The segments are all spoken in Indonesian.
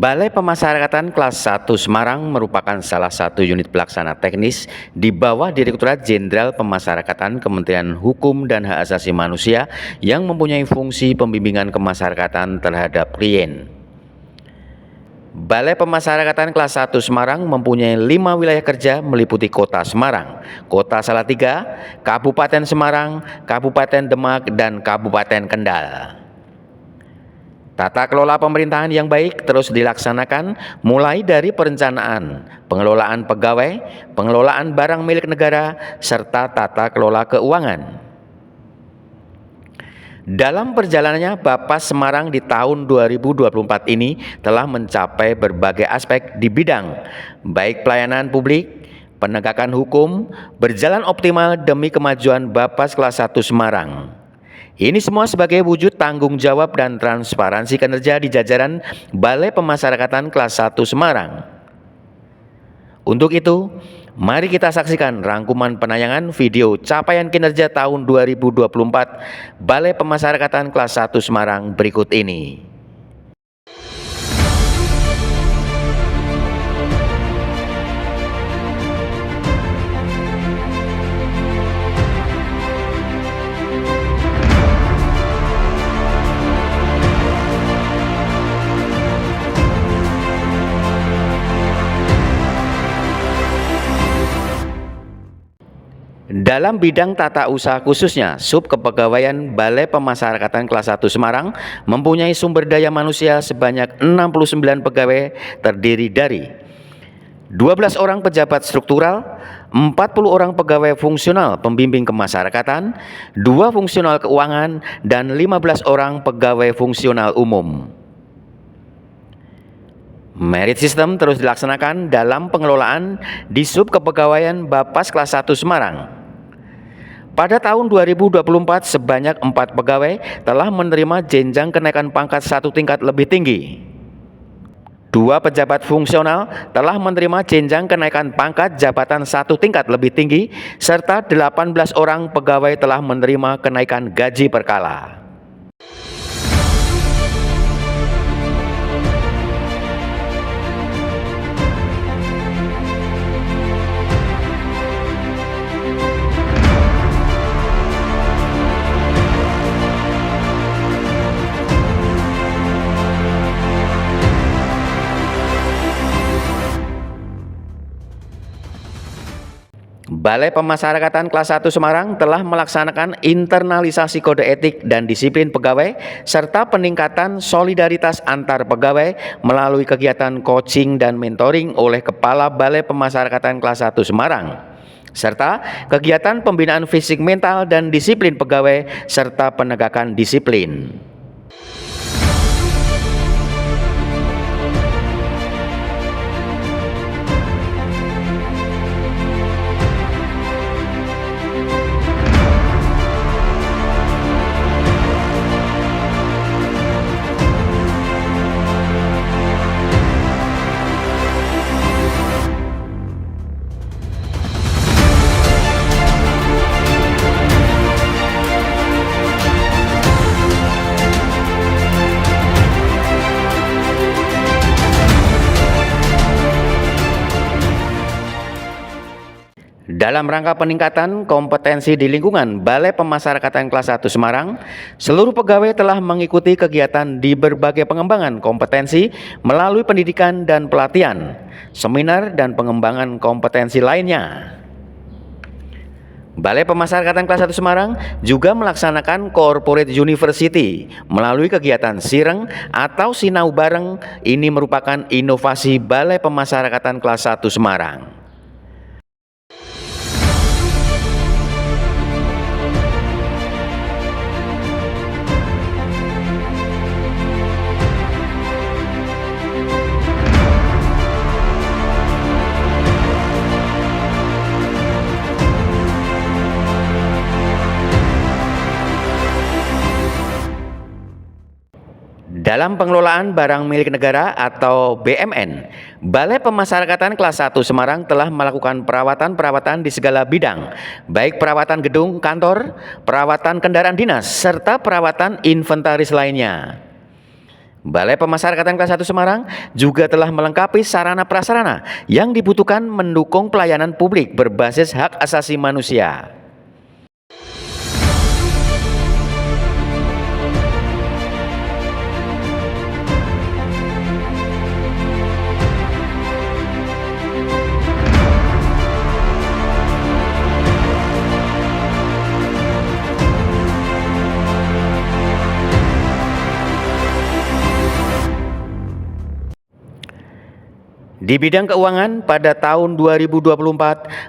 Balai Pemasyarakatan Kelas 1 Semarang merupakan salah satu unit pelaksana teknis di bawah Direktorat Jenderal Pemasyarakatan Kementerian Hukum dan Hak Asasi Manusia yang mempunyai fungsi pembimbingan kemasyarakatan terhadap klien. Balai Pemasyarakatan Kelas 1 Semarang mempunyai 5 wilayah kerja meliputi Kota Semarang, Kota Salatiga, Kabupaten Semarang, Kabupaten Demak, dan Kabupaten Kendal. Tata kelola pemerintahan yang baik terus dilaksanakan mulai dari perencanaan, pengelolaan pegawai, pengelolaan barang milik negara, serta tata kelola keuangan. Dalam perjalanannya, Bapas Semarang di tahun 2024 ini telah mencapai berbagai aspek di bidang baik pelayanan publik, penegakan hukum, berjalan optimal demi kemajuan Bapas Kelas 1 Semarang. Ini semua sebagai wujud tanggung jawab dan transparansi kinerja di jajaran Balai Pemasyarakatan Kelas 1 Semarang. Untuk itu, mari kita saksikan rangkuman penayangan video capaian kinerja tahun 2024 Balai Pemasyarakatan Kelas 1 Semarang berikut ini. Dalam bidang tata usaha khususnya, Sub Kepegawaian Balai Pemasyarakatan Kelas 1 Semarang mempunyai sumber daya manusia sebanyak 69 pegawai terdiri dari 12 orang pejabat struktural, 40 orang pegawai fungsional pembimbing kemasyarakatan, 2 fungsional keuangan, dan 15 orang pegawai fungsional umum. Merit system terus dilaksanakan dalam pengelolaan di Sub Kepegawaian Bapas Kelas 1 Semarang. Pada tahun 2024, sebanyak 4 pegawai telah menerima jenjang kenaikan pangkat 1 tingkat lebih tinggi. 2 pejabat fungsional telah menerima jenjang kenaikan pangkat jabatan 1 tingkat lebih tinggi, serta 18 orang pegawai telah menerima kenaikan gaji berkala. Balai Pemasyarakatan Kelas 1 Semarang telah melaksanakan internalisasi kode etik dan disiplin pegawai serta peningkatan solidaritas antar pegawai melalui kegiatan coaching dan mentoring oleh Kepala Balai Pemasyarakatan Kelas 1 Semarang, serta kegiatan pembinaan fisik mental dan disiplin pegawai serta penegakan disiplin. Dalam rangka peningkatan kompetensi di lingkungan Balai Pemasyarakatan Kelas 1 Semarang, seluruh pegawai telah mengikuti kegiatan di berbagai pengembangan kompetensi melalui pendidikan dan pelatihan, seminar dan pengembangan kompetensi lainnya. Balai Pemasyarakatan Kelas 1 Semarang juga melaksanakan Corporate University melalui kegiatan Sireng atau Sinau Bareng. Ini merupakan inovasi Balai Pemasyarakatan Kelas 1 Semarang. Dalam pengelolaan barang milik negara atau BMN, Balai Pemasyarakatan Kelas 1 Semarang telah melakukan perawatan-perawatan di segala bidang, baik perawatan gedung kantor, perawatan kendaraan dinas, serta perawatan inventaris lainnya. Balai Pemasyarakatan kelas 1 Semarang juga telah melengkapi sarana prasarana yang dibutuhkan mendukung pelayanan publik berbasis hak asasi manusia. Di bidang keuangan, pada tahun 2024,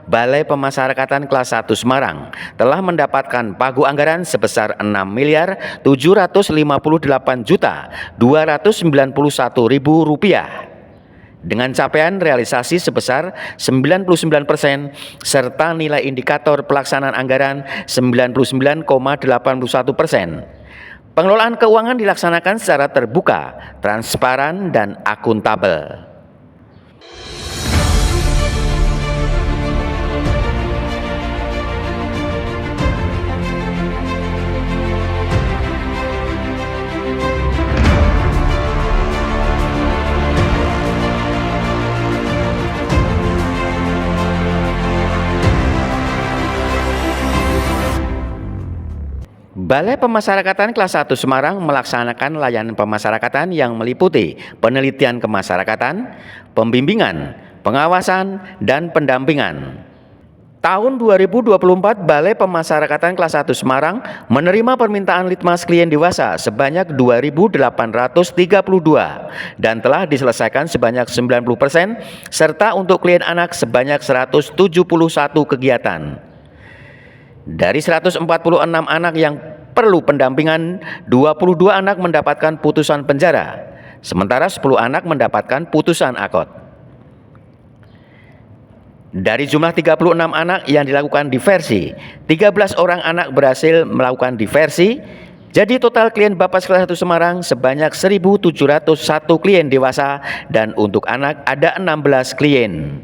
Balai Pemasyarakatan kelas 1 Semarang telah mendapatkan pagu anggaran sebesar Rp6.758.291.000 dengan capaian realisasi sebesar 99% serta nilai indikator pelaksanaan anggaran 99,81%. Pengelolaan keuangan dilaksanakan secara terbuka, transparan, dan akuntabel. Balai Pemasyarakatan kelas 1 Semarang melaksanakan layanan pemasyarakatan yang meliputi penelitian kemasyarakatan, pembimbingan, pengawasan, dan pendampingan. Tahun 2024, Balai Pemasyarakatan kelas 1 Semarang menerima permintaan litmas klien dewasa sebanyak 2.832 dan telah diselesaikan sebanyak 90% serta untuk klien anak sebanyak 171 kegiatan. Dari 146 anak yang perlu pendampingan, 22 anak mendapatkan putusan penjara, sementara 10 anak mendapatkan putusan akot. Dari jumlah 36 anak yang dilakukan diversi, 13 orang anak berhasil melakukan diversi, jadi total klien Bapas kelas 1 Semarang sebanyak 1.701 klien dewasa dan untuk anak ada 16 klien.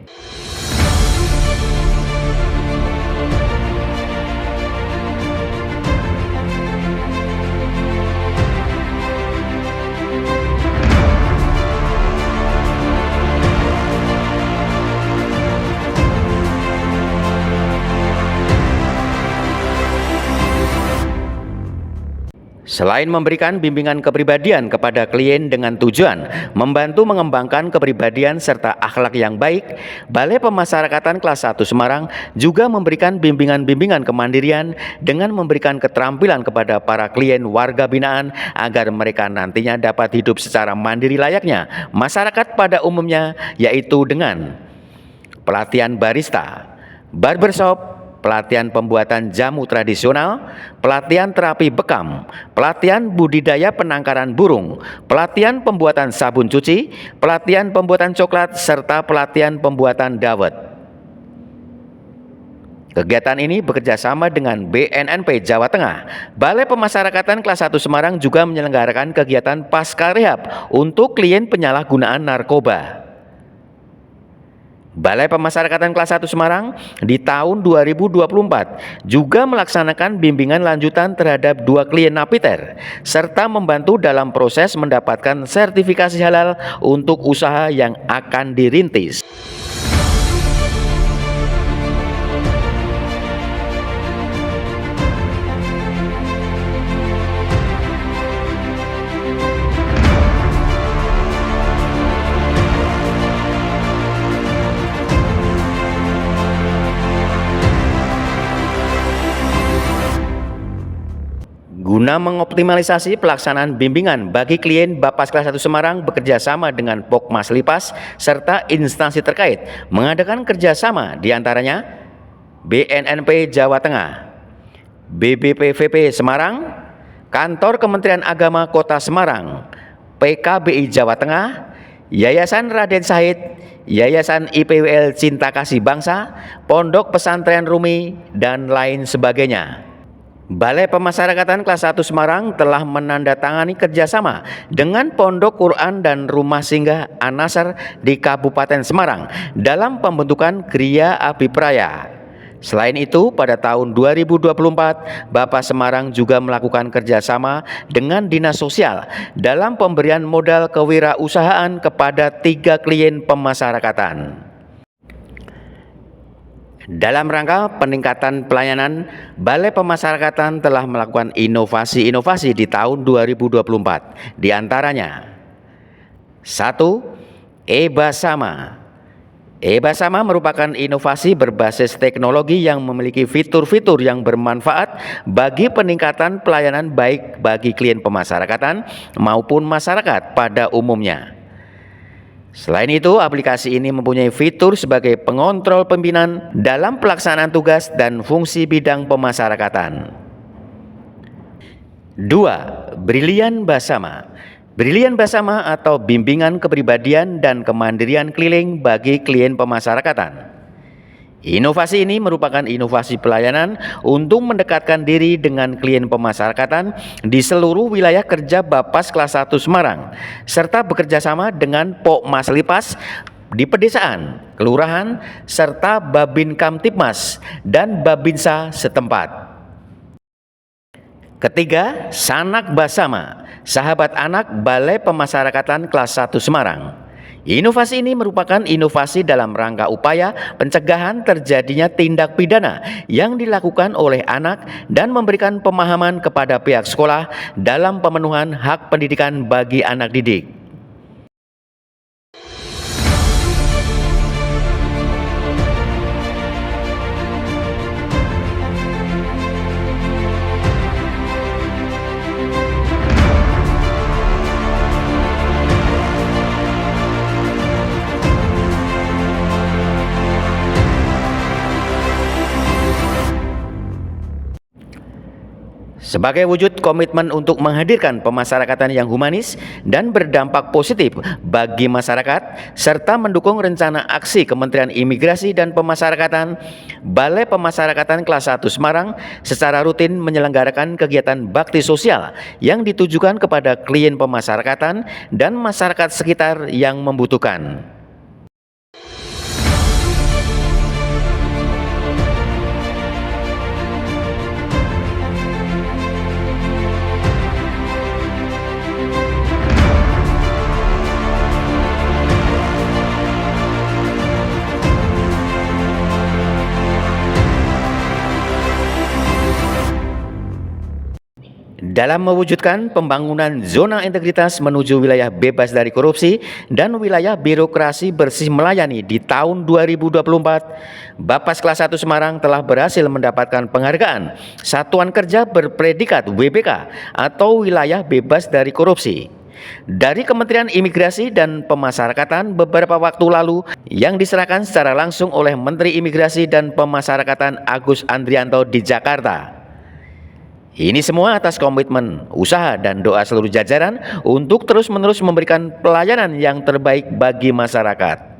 Selain memberikan bimbingan kepribadian kepada klien dengan tujuan membantu mengembangkan kepribadian serta akhlak yang baik, Balai Pemasyarakatan kelas 1 Semarang juga memberikan bimbingan-bimbingan kemandirian dengan memberikan keterampilan kepada para klien warga binaan agar mereka nantinya dapat hidup secara mandiri layaknya masyarakat pada umumnya, yaitu dengan pelatihan barista, barbershop, pelatihan pembuatan jamu tradisional, pelatihan terapi bekam, pelatihan budidaya penangkaran burung, pelatihan pembuatan sabun cuci, pelatihan pembuatan coklat, serta pelatihan pembuatan dawet. Kegiatan ini bekerja sama dengan BNNP Jawa Tengah. Balai Pemasyarakatan kelas 1 Semarang juga menyelenggarakan kegiatan pasca rehab untuk klien penyalahgunaan narkoba. Balai Pemasyarakatan kelas 1 Semarang di tahun 2024 juga melaksanakan bimbingan lanjutan terhadap 2 klien napiter serta membantu dalam proses mendapatkan sertifikasi halal untuk usaha yang akan dirintis. Guna mengoptimalisasi pelaksanaan bimbingan bagi klien Bapas kelas 1 Semarang bekerja sama dengan Pokmas Lipas serta instansi terkait mengadakan kerjasama diantaranya BNNP Jawa Tengah, BBPVP Semarang, Kantor Kementerian Agama Kota Semarang, PKBI Jawa Tengah, Yayasan Raden Said, Yayasan IPWL Cinta Kasih Bangsa, Pondok Pesantren Rumi, dan lain sebagainya. Balai Pemasyarakatan kelas 1 Semarang telah menandatangani kerjasama dengan Pondok Quran dan Rumah Singgah An-Nasr di Kabupaten Semarang dalam pembentukan Kriya Abipraya. Selain itu, pada tahun 2024, Bapa Semarang juga melakukan kerjasama dengan Dinas Sosial dalam pemberian modal kewirausahaan kepada 3 klien pemasyarakatan. Dalam rangka peningkatan pelayanan, Balai Pemasyarakatan telah melakukan inovasi-inovasi di tahun 2024. Di antaranya, 1. E-Basama. E-Basama merupakan inovasi berbasis teknologi yang memiliki fitur-fitur yang bermanfaat bagi peningkatan pelayanan baik bagi klien pemasyarakatan maupun masyarakat pada umumnya. Selain itu, aplikasi ini mempunyai fitur sebagai pengontrol pimpinan dalam pelaksanaan tugas dan fungsi bidang pemasyarakatan. 2. Brilian Basama. Brilian Basama atau bimbingan kepribadian dan kemandirian keliling bagi klien pemasyarakatan. Inovasi ini merupakan inovasi pelayanan untuk mendekatkan diri dengan klien pemasyarakatan di seluruh wilayah kerja Bapas kelas 1 Semarang, serta bekerjasama dengan Pokmaslipas di pedesaan, kelurahan, serta Babin Kamtipmas dan Babinsa setempat. Ketiga, Sanak Basama, sahabat anak Balai Pemasyarakatan kelas 1 Semarang. Inovasi ini merupakan inovasi dalam rangka upaya pencegahan terjadinya tindak pidana yang dilakukan oleh anak dan memberikan pemahaman kepada pihak sekolah dalam pemenuhan hak pendidikan bagi anak didik. Sebagai wujud komitmen untuk menghadirkan pemasyarakatan yang humanis dan berdampak positif bagi masyarakat, serta mendukung rencana aksi Kementerian Imigrasi dan Pemasyarakatan, Balai Pemasyarakatan kelas 1 Semarang secara rutin menyelenggarakan kegiatan bakti sosial yang ditujukan kepada klien pemasyarakatan dan masyarakat sekitar yang membutuhkan. Dalam mewujudkan pembangunan zona integritas menuju wilayah bebas dari korupsi dan wilayah birokrasi bersih melayani di tahun 2024, Bapas kelas 1 Semarang telah berhasil mendapatkan penghargaan Satuan Kerja berpredikat WBK atau Wilayah Bebas dari Korupsi dari Kementerian Imigrasi dan Pemasyarakatan beberapa waktu lalu yang diserahkan secara langsung oleh Menteri Imigrasi dan Pemasyarakatan Agus Andrianto di Jakarta. Ini semua atas komitmen, usaha, dan doa seluruh jajaran untuk terus-menerus memberikan pelayanan yang terbaik bagi masyarakat.